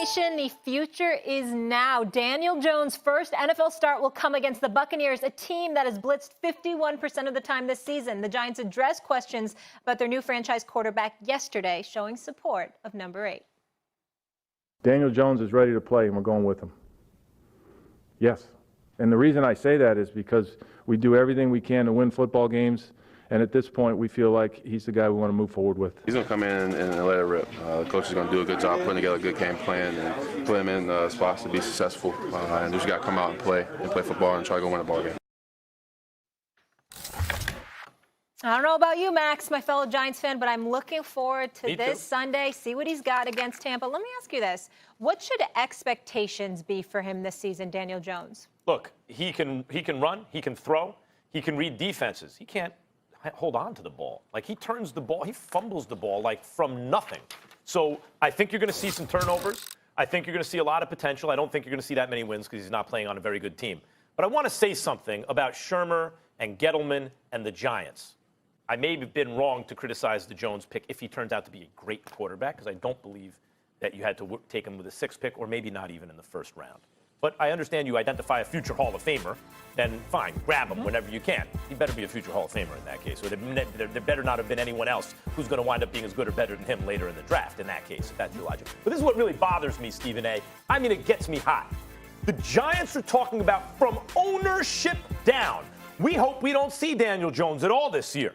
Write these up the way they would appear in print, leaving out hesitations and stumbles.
The future is now. Daniel Jones' first NFL start will come against the Buccaneers, a team that has blitzed 51% of the time this season. The Giants addressed questions about their new franchise quarterback yesterday, showing support of number 8. Daniel Jones is ready to play, and we're going with him. Yes. And the reason I say that is because we do everything we can to win football games. And at this point, we feel like he's the guy we want to move forward with. He's going to come in and let it rip. The coach is going to do a good job putting together a good game plan and put him in spots to be successful. And just got to come out and play football and try to go win a ball game. I don't know about you, Max, my fellow Giants fan, but I'm looking forward to this Sunday, see what he's got against Tampa. Let me ask you this. What should expectations be for him this season, Daniel Jones? Look, he can run, he can throw, he can read defenses. He can't hold on to the ball. Like, he turns the ball, he fumbles the ball like from nothing. So I think you're going to see some turnovers. I think you're going to see a lot of potential. I don't think you're going to see that many wins because he's not playing on a very good team. But I want to say something about Shurmur and Gettleman and the Giants. I may have been wrong to criticize the Jones pick if he turns out to be a great quarterback, because I don't believe that you had to take him with a 6th pick or maybe not even in the 1st round. But I understand you identify a future Hall of Famer, then fine, grab him whenever you can. He better be a future Hall of Famer in that case. Or there better not have been anyone else who's going to wind up being as good or better than him later in the draft in that case, if that's your logic. But this is what really bothers me, Stephen A. I mean, it gets me hot. The Giants are talking about from ownership down. We hope we don't see Daniel Jones at all this year.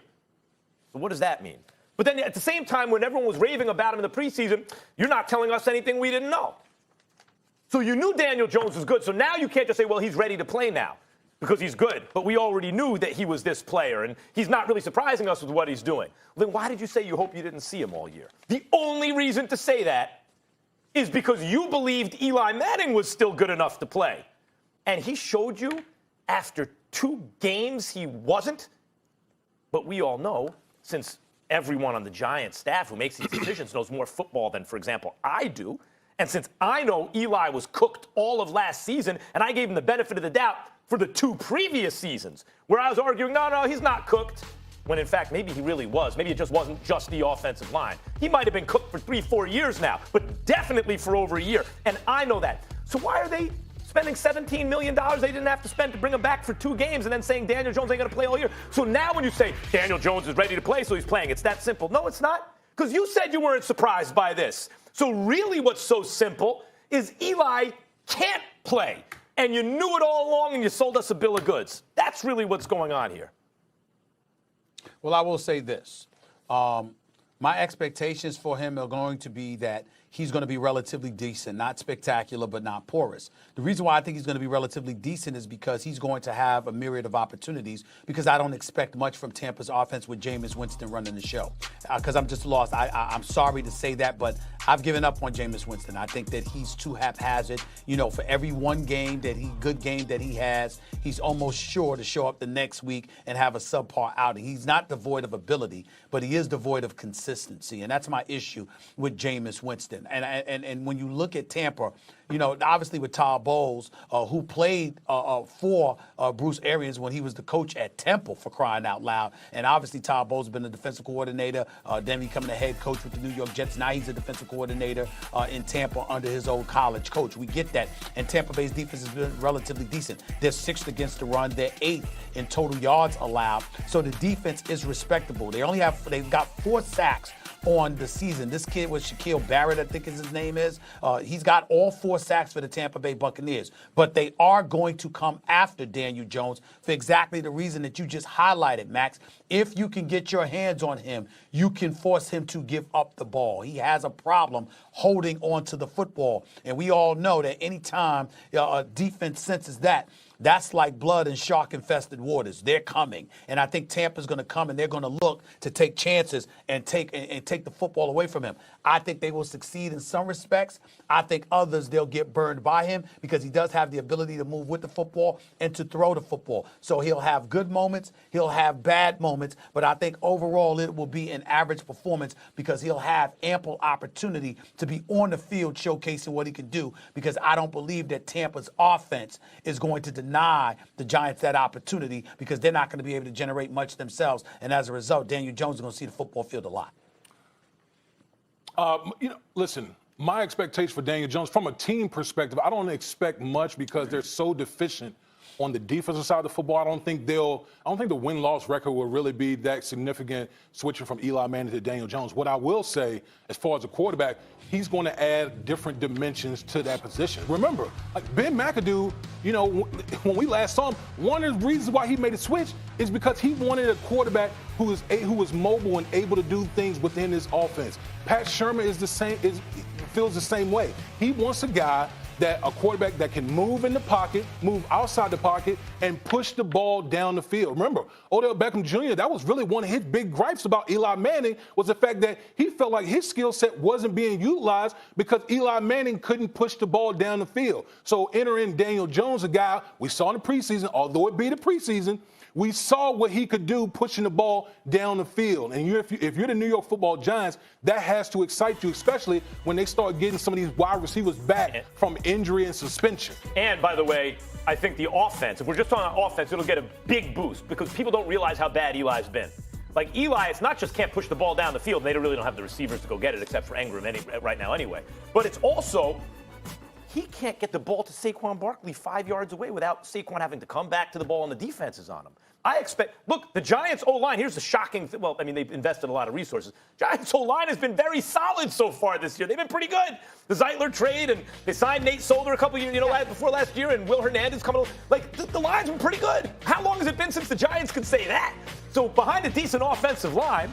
So what does that mean? But then at the same time, when everyone was raving about him in the preseason, you're not telling us anything we didn't know. So you knew Daniel Jones was good. So now you can't just say, well, he's ready to play now because he's good. But we already knew that he was this player, and he's not really surprising us with what he's doing. Well, then why did you say you hope you didn't see him all year? The only reason to say that is because you believed Eli Manning was still good enough to play. And he showed you after 2 games he wasn't. But we all know, since everyone on the Giants staff who makes these decisions knows more football than, for example, I do, and since I know Eli was cooked all of last season, and I gave him the benefit of the doubt for the 2 previous seasons, where I was arguing, no, he's not cooked, when in fact maybe he really was. Maybe it just wasn't just the offensive line. He might have been cooked for 3-4 years now, but definitely for over a year, and I know that. So why are they spending $17 million they didn't have to spend to bring him back for 2 games and then saying Daniel Jones ain't going to play all year? So now when you say Daniel Jones is ready to play, so he's playing, it's that simple. No, it's not, because you said you weren't surprised by this. So really what's so simple is Eli can't play, and you knew it all along and you sold us a bill of goods. That's really what's going on here. Well, I will say this. My expectations for him are going to be that he's going to be relatively decent, not spectacular, but not porous. The reason why I think he's going to be relatively decent is because he's going to have a myriad of opportunities, because I don't expect much from Tampa's offense with Jameis Winston running the show. Because I'm just lost. I'm sorry to say that, but I've given up on Jameis Winston. I think that he's too haphazard. You know, for every good game that he has, he's almost sure to show up the next week and have a subpar outing. He's not devoid of ability, but he is devoid of consistency, and that's my issue with Jameis Winston. And when you look at Tampa, you know, obviously with Todd Bowles, who played for Bruce Arians when he was the coach at Temple, for crying out loud. And obviously Todd Bowles has been the defensive coordinator, then becoming the head coach with the New York Jets. Now he's a defensive coordinator in Tampa under his old college coach. We get that. And Tampa Bay's defense has been relatively decent. They're 6th against the run. They're 8th in total yards allowed. So the defense is respectable. They've got 4 sacks on the season. This kid was Shaquille Barrett, I think his name is. He's got all 4 sacks for the Tampa Bay Buccaneers. But they are going to come after Daniel Jones for exactly the reason that you just highlighted, Max. If you can get your hands on him, you can force him to give up the ball. He has a problem holding on to the football. And we all know that anytime a defense senses that, that's like blood in shark-infested waters. They're coming. And I think Tampa's going to come, and they're going to look to take chances and take the football away from him. I think they will succeed in some respects. I think others, they'll get burned by him because he does have the ability to move with the football and to throw the football. So he'll have good moments. He'll have bad moments. But I think overall it will be an average performance because he'll have ample opportunity to be on the field showcasing what he can do, because I don't believe that Tampa's offense is going to deny the Giants that opportunity, because they're not going to be able to generate much themselves. And as a result, Daniel Jones is going to see the football field a lot. Listen, My expectation for Daniel Jones, from a team perspective, I don't expect much because they're so deficient on the defensive side of the football. I don't think the win-loss record will really be that significant switching from Eli Manning to Daniel Jones. What I will say, as far as a quarterback, he's going to add different dimensions to that position. Remember, like Ben McAdoo, you know, when we last saw him, one of the reasons why he made a switch is because he wanted a quarterback who was mobile and able to do things within his offense. Pat Shermer feels the same way. He wants a quarterback that can move in the pocket, move outside the pocket, and push the ball down the field. Remember, Odell Beckham Jr., that was really one of his big gripes about Eli Manning, was the fact that he felt like his skill set wasn't being utilized because Eli Manning couldn't push the ball down the field. So enter in Daniel Jones, a guy we saw in the preseason, although it be the preseason, we saw what he could do pushing the ball down the field. And if you're the New York Football Giants, that has to excite you, especially when they start getting some of these wide receivers back from injury and suspension. And, by the way, I think the offense, if we're just talking offense, it'll get a big boost because people don't realize how bad Eli's been. Like, Eli, it's not just can't push the ball down the field. They really don't have the receivers to go get it except for Engram right now anyway. But it's also he can't get the ball to Saquon Barkley 5 yards away without Saquon having to come back to the ball and the defense is on him. Look, the Giants' O-line, here's the shocking thing. Well, I mean, they've invested a lot of resources. Giants' O-line has been very solid so far this year. They've been pretty good. The Zeitler trade, and they signed Nate Solder a couple of years, before last year, and Will Hernandez coming. Like, the line's been pretty good. How long has it been since the Giants could say that? So behind a decent offensive line,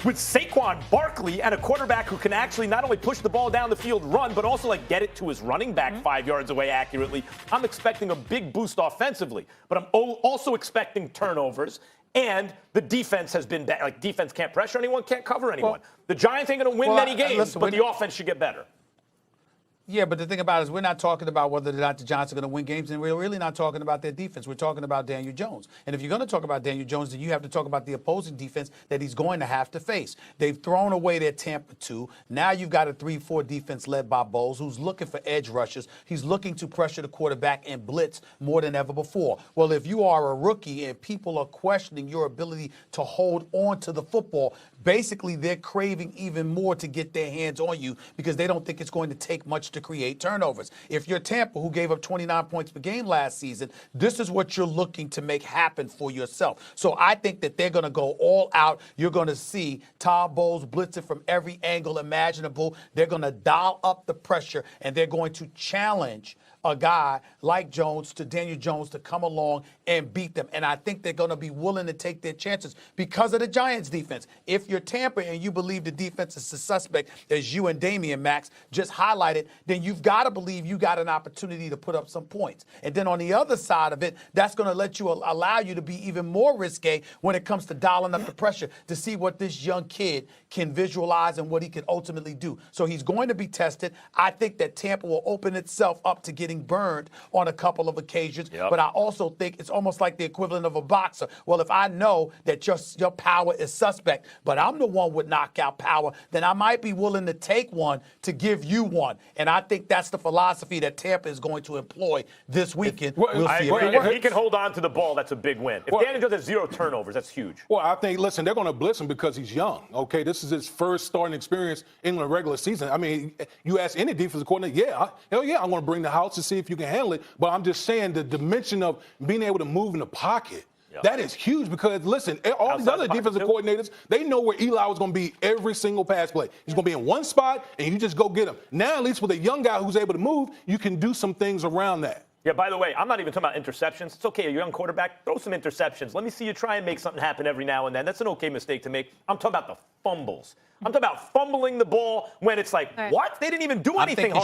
with Saquon Barkley and a quarterback who can actually not only push the ball down the field, run, but also like get it to his running back 5 yards away accurately, I'm expecting a big boost offensively. But I'm also expecting turnovers. And the defense has been bad. Like, defense can't pressure anyone, can't cover anyone. Well, the Giants ain't going to win many games, but the offense should get better. Yeah, but the thing about it is we're not talking about whether or not the Giants are going to win games, and we're really not talking about their defense. We're talking about Daniel Jones. And if you're going to talk about Daniel Jones, then you have to talk about the opposing defense that he's going to have to face. They've thrown away their Tampa 2. Now you've got a 3-4 defense led by Bowles, who's looking for edge rushers. He's looking to pressure the quarterback and blitz more than ever before. Well, if you are a rookie and people are questioning your ability to hold on to the football, basically they're craving even more to get their hands on you because they don't think it's going to take much to create turnovers. If you're Tampa, who gave up 29 points per game last season, this is what you're looking to make happen for yourself. So I think that they're going to go all out. You're going to see Todd Bowles blitzing from every angle imaginable. They're going to dial up the pressure, and they're going to challenge a guy like Jones to Daniel Jones to come along and beat them. And I think they're going to be willing to take their chances because of the Giants' defense. If you're Tampa and you believe the defense is the suspect, as you and Damian Max just highlighted, then you've got to believe you got an opportunity to put up some points. And then on the other side of it, that's going to let you allow you to be even more risque when it comes to dialing up the pressure to see what this young kid can visualize and what he can ultimately do. So he's going to be tested. I think that Tampa will open itself up to getting burned on a couple of occasions. Yep. But I also think it's almost like the equivalent of a boxer. Well, if I know that your power is suspect, but I'm the one with knockout power, then I might be willing to take one to give you one. And I think that's the philosophy that Tampa is going to employ this weekend. We'll see if he can hold on to the ball, that's a big win. If Daniel Jones has 0 turnovers, that's huge. Well, I think, listen, they're going to blitz him because he's young, okay? This is his first starting experience in the regular season. I mean, you ask any defensive coordinator, hell yeah, I'm going to bring the house to see if you can handle it. But I'm just saying the dimension of being able to move in the pocket, that is huge because, listen, all these other defensive coordinators, they know where Eli was going to be every single pass play. He's going to be in one spot, and you just go get him. Now, at least with a young guy who's able to move, you can do some things around that. Yeah, by the way, I'm not even talking about interceptions. It's okay, a young quarterback, throw some interceptions. Let me see you try and make something happen every now and then. That's an okay mistake to make. I'm talking about the fumbles. I'm talking about fumbling the ball when it's like, what? They didn't even do anything hard.